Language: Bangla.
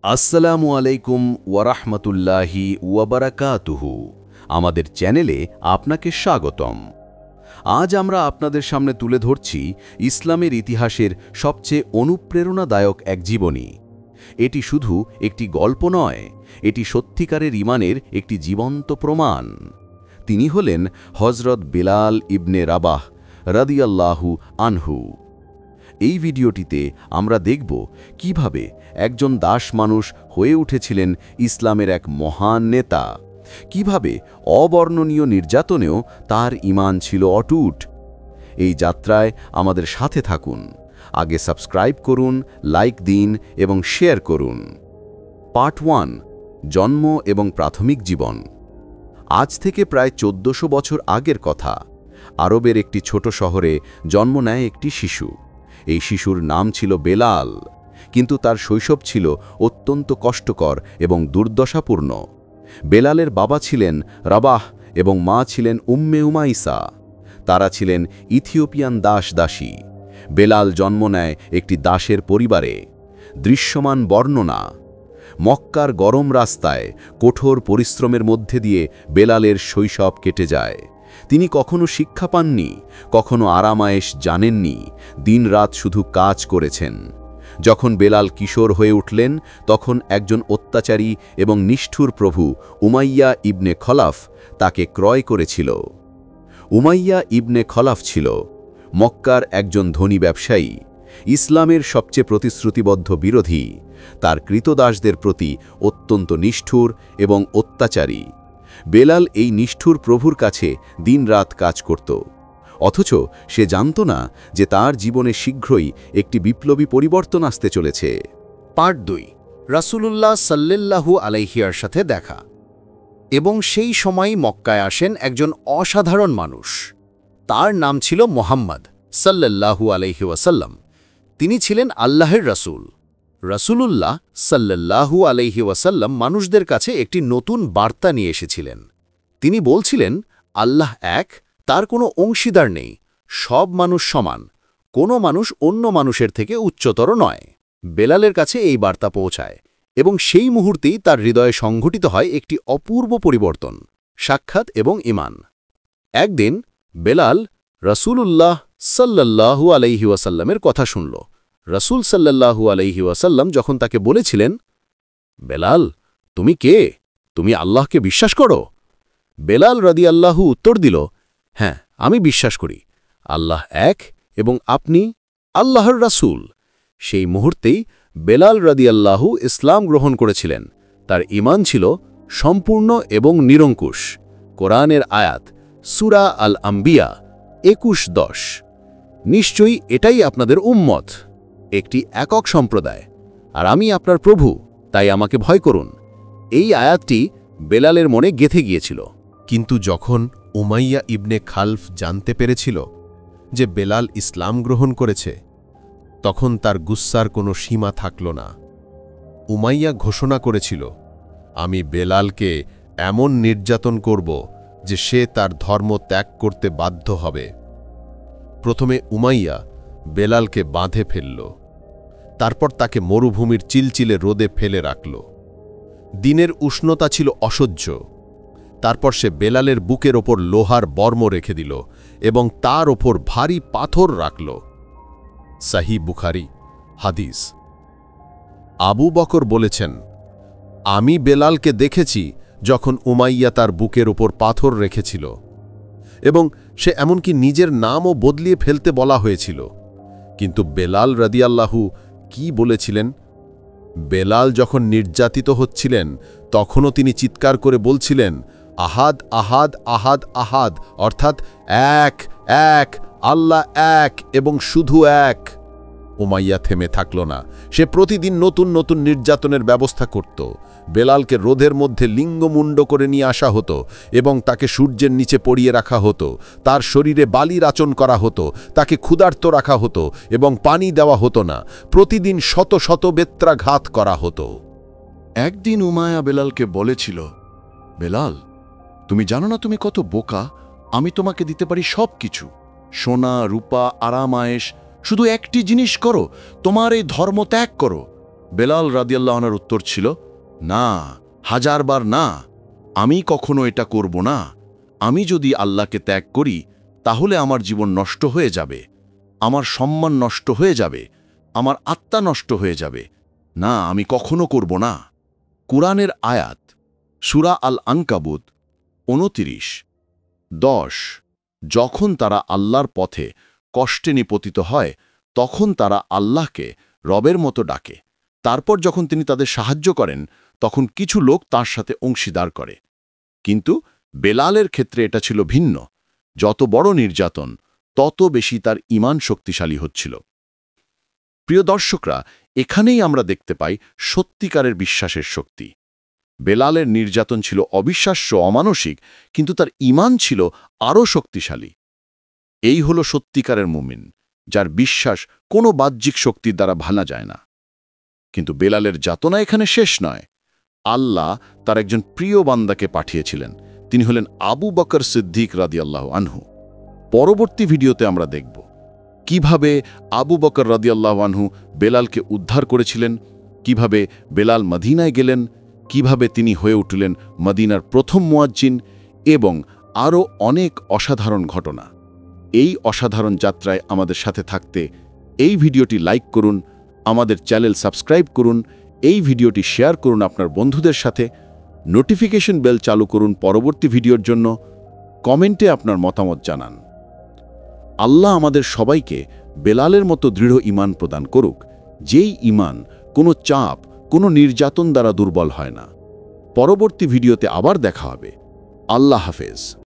আসসালামু আলাইকুম ওয়ারাহমাতুল্লাহি ওয়াবারাকাতুহু। আমাদের চ্যানেলে আপনাকে স্বাগতম। আজ আমরা আপনাদের সামনে তুলে ধরছি ইসলামের ইতিহাসের সবচেয়ে অনুপ্রেরণাদায়ক এক জীবনী। এটি শুধু একটি গল্প নয়, এটি সত্যিকারের ঈমানের একটি জীবন্ত প্রমাণ। তিনি হলেন হযরত বিলাল ইবনে রাবাহ রাদিয়াল্লাহু আনহু। এই ভিডিওটিতে আমরা দেখব কিভাবে একজন দাস মানুষ হয়ে উঠেছিলেন ইসলামের এক মহান নেতা, কিভাবে অবর্ণনীয় নির্যাতনেও তার ঈমান ছিল অটুট। এই যাত্রায় আমাদের সাথে থাকুন। আগে সাবস্ক্রাইব করুন, লাইক দিন এবং শেয়ার করুন। পার্ট 1, জন্ম এবং প্রাথমিক জীবন। আজ থেকে প্রায় 1400 বছর আগের কথা। আরবের একটি ছোট শহরে জন্ম নেয় একটি শিশু। এই শিশুর নাম ছিল বেলাল, কিন্তু তার শৈশব ছিল অত্যন্ত কষ্টকর এবং দুর্দশাপূর্ণ। বেলালের বাবা ছিলেন রাবাহ এবং মা ছিলেন উম্মে উমাইসা। তারা ছিলেন ইথিওপিয়ান দাসী। বেলাল জন্ম নেয় একটি দাসের পরিবারে। দৃশ্যমান বর্ণনা। মক্কার গরম রাস্তায় কঠোর পরিশ্রমের মধ্যে দিয়ে বেলালের শৈশব কেটে যায়। তিনি কখনো শিক্ষা পাননি, কখনো আরামায়েশ জানেননি, দিনরাত শুধু কাজ করেছেন। যখন বেলাল কিশোর হয়ে উঠলেন, তখন একজন অত্যাচারী এবং নিষ্ঠুর প্রভু উমাইয়া ইবনে খলাফ তাকে ক্রয় করেছিল। উমাইয়া ইবনে খলাফ ছিল মক্কার একজন ধনী ব্যবসায়ী, ইসলামের সবচেয়ে প্রতিশ্রুতিবদ্ধ বিরোধী। তার কৃতদাসদের প্রতি অত্যন্ত নিষ্ঠুর এবং অত্যাচারী। বেলাল এই নিষ্ঠুর প্রভুর কাছে দিনরাত কাজ করত, অথচ সে জানত না যে তার জীবনে শীঘ্রই একটি বিপ্লবী পরিবর্তন আসতে চলেছে। পার্ট 2, রাসূলুল্লাহ সাল্লাল্লাহু আলাইহির সাথে দেখা। এবং সেই সময়ই মক্কায় আসেন একজন অসাধারণ মানুষ। তার নাম ছিল মুহাম্মদ সাল্লাল্লাহু আলাইহি ওয়াসাল্লাম। তিনি ছিলেন আল্লাহর রাসূল। রাসূলুল্লাহ সাল্লাল্লাহু আলাইহি ওয়াসাল্লাম মানুষদের কাছে একটি নতুন বার্তা নিয়ে এসেছিলেন। তিনি বলছিলেন, আল্লাহ এক, তার কোনো অংশীদার নেই, সব মানুষ সমান, কোনো মানুষ অন্য মানুষের থেকে উচ্চতর নয়। বেলালের কাছে এই বার্তা পৌঁছায় এবং সেই মুহূর্তেই তার হৃদয়ে সংঘটিত হয় একটি অপূর্ব পরিবর্তন, সাক্ষাৎ এবং ঈমান। একদিন বেলাল রাসূলুল্লাহ সাল্লাল্লাহু আলাইহি ওয়াসাল্লামের কথা শুনল। রাসূল সাল্লাল্লাহু আলাইহি ওয়াসাল্লাম যখন তাকে বলেছিলেন, বেলাল, তুমি কে? তুমি আল্লাহকে বিশ্বাস করো? বেলাল রাদিয়াল্লাহু উত্তর দিল, হ্যাঁ, আমি বিশ্বাস করি আল্লাহ এক এবং আপনি আল্লাহর রাসূল। সেই মুহূর্তেই বেলাল রাদিয়াল্লাহু ইসলাম গ্রহণ করেছিলেন। তার ঈমান ছিল সম্পূর্ণ এবং নিরঙ্কুশ। কোরআনের আয়াত, সূরা আল আম্বিয়া 21:10। নিশ্চয়ই এটাই আপনাদের উম্মত, একটি একক সম্প্রদায়, আর আমি আপনার প্রভু, তাই আমাকে ভয় করুন। এই আয়াতটি বেলালের মনে গেঁথে গিয়েছিল। কিন্তু যখন উমাইয়া ইবনে খালফ জানতে পেরেছিল যে বেলাল ইসলাম গ্রহণ করেছে, তখন তার গুস্সার কোনো সীমা থাকল না। উমাইয়া ঘোষণা করেছিল, আমি বেলালকে এমন নির্যাতন করব যে সে তার ধর্ম ত্যাগ করতে বাধ্য হবে। প্রথমে উমাইয়া বেলালকে বাঁধে ফেলল, তারপর তাকে মরুভূমির চিলচিলে রোদে ফেলে রাখল। দিনের উষ্ণতা ছিল অসহ্য। তারপর সে বেলালের বুকের ওপর লোহার বর্ম রেখে দিল এবং তার ওপর ভারী পাথর রাখল। সহিহ বুখারী হাদিস। আবু বকর বলেছেন, আমি বেলালকে দেখেছি যখন উমাইয়া তার বুকের ওপর পাথর রেখেছিল, এবং সে এমনকি নিজের নামও বদলিয়ে ফেলতে বলা হয়েছিল। কিন্তু বেলাল রাদিয়াল্লাহু কি বলেছিলেন? বেলাল যখন নির্যাতিত হচ্ছিলেন, তখনও তিনি চিৎকার করে বলছিলেন, আহাদ আহাদ আহাদ আহাদ, অর্থাৎ এক এক, আল্লাহ এক এবং শুধু এক। উমাইয়া থেমে থাকল না। সে প্রতিদিন নতুন নতুন নির্যাতনের ব্যবস্থা করত। বেলালকে রোদের মধ্যে লিঙ্গমুণ্ড করে নিয়ে আসা হতো এবং তাকে সূর্যের নিচে পড়িয়ে রাখা হতো। তার শরীরে বালির আচরণ করা হতো, তাকে ক্ষুধার্ত রাখা হতো এবং পানি দেওয়া হতো না। প্রতিদিন শত শত বেত্রাঘাত করা হতো। একদিন উমায়া বেলালকে বলেছিল, বেলাল, তুমি জানো না তুমি কত বোকা? আমি তোমাকে দিতে পারি সব কিছু, সোনা রূপা আরামায়েশ, শুধু একটি জিনিস করো, তোমার এই ধর্ম ত্যাগ করো। বেলাল রাদিয়াল্লাহু আনহুর উত্তর ছিল, না, হাজারবার না, আমি কখনো এটা করব না। আমি যদি আল্লাহকে ত্যাগ করি তাহলে আমার জীবন নষ্ট হয়ে যাবে, আমার সম্মান নষ্ট হয়ে যাবে, আমার আত্মা নষ্ট হয়ে যাবে। না, আমি কখনো করব না। কুরআনের আয়াত, সূরা আল আনকাবুত 29:10। যখন তারা আল্লাহর পথে কষ্টে নিপতিত হয় তখন তারা আল্লাহকে রবের মতো ডাকে। তারপর যখন তিনি তাদের সাহায্য করেন তখন কিছু লোক তার সাথে অংশীদার করে। কিন্তু বেলালের ক্ষেত্রে এটা ছিল ভিন্ন। যত বড় নির্যাতন তত বেশি তার ঈমান শক্তিশালী হচ্ছিল। প্রিয় দর্শকরা, এখানেই আমরা দেখতে পাই সত্যিকারের বিশ্বাসের শক্তি। বেলালের নির্যাতন ছিল অবিশ্বাস্য, অমানসিক, কিন্তু তার ঈমান ছিল আরও শক্তিশালী। এই হলো সত্যিকারের মুমিন, যার বিশ্বাস কোনো বাহ্যিক শক্তির দ্বারা ভাঙা যায় না। কিন্তু বেলালের যাতনা এখানে শেষ নয়। আল্লাহ তার একজন প্রিয় বান্দাকে পাঠিয়েছিলেন। তিনি হলেন আবু বকর সিদ্দিক রাদিয়াল্লাহু আনহু। পরবর্তী ভিডিওতে আমরা দেখব কিভাবে আবু বকর রাদিয়াল্লাহু আনহু বেলালকে উদ্ধার করেছিলেন, কিভাবে বেলাল মদিনায় গেলেন, কিভাবে তিনি হয়ে উঠলেন মদিনার প্রথম মুয়াজ্জিন, এবং আরও অনেক অসাধারণ ঘটনা। এই অসাধারণ যাত্রায় আমাদের সাথে থাকতে এই ভিডিওটি লাইক করুন, আমাদের চ্যানেল সাবস্ক্রাইব করুন, এই ভিডিওটি শেয়ার করুন আপনার বন্ধুদের সাথে, নোটিফিকেশন বেল চালু করুন পরবর্তী ভিডিওর জন্য, কমেন্টে আপনার মতামত জানান। আল্লাহ আমাদের সবাইকে বেলালের মতো দৃঢ় ঈমান প্রদান করুক, যেই ঈমান কোনো চাপ, কোনো নির্যাতন দ্বারা দুর্বল হয় না। পরবর্তী ভিডিওতে আবার দেখা হবে। আল্লাহ হাফেজ।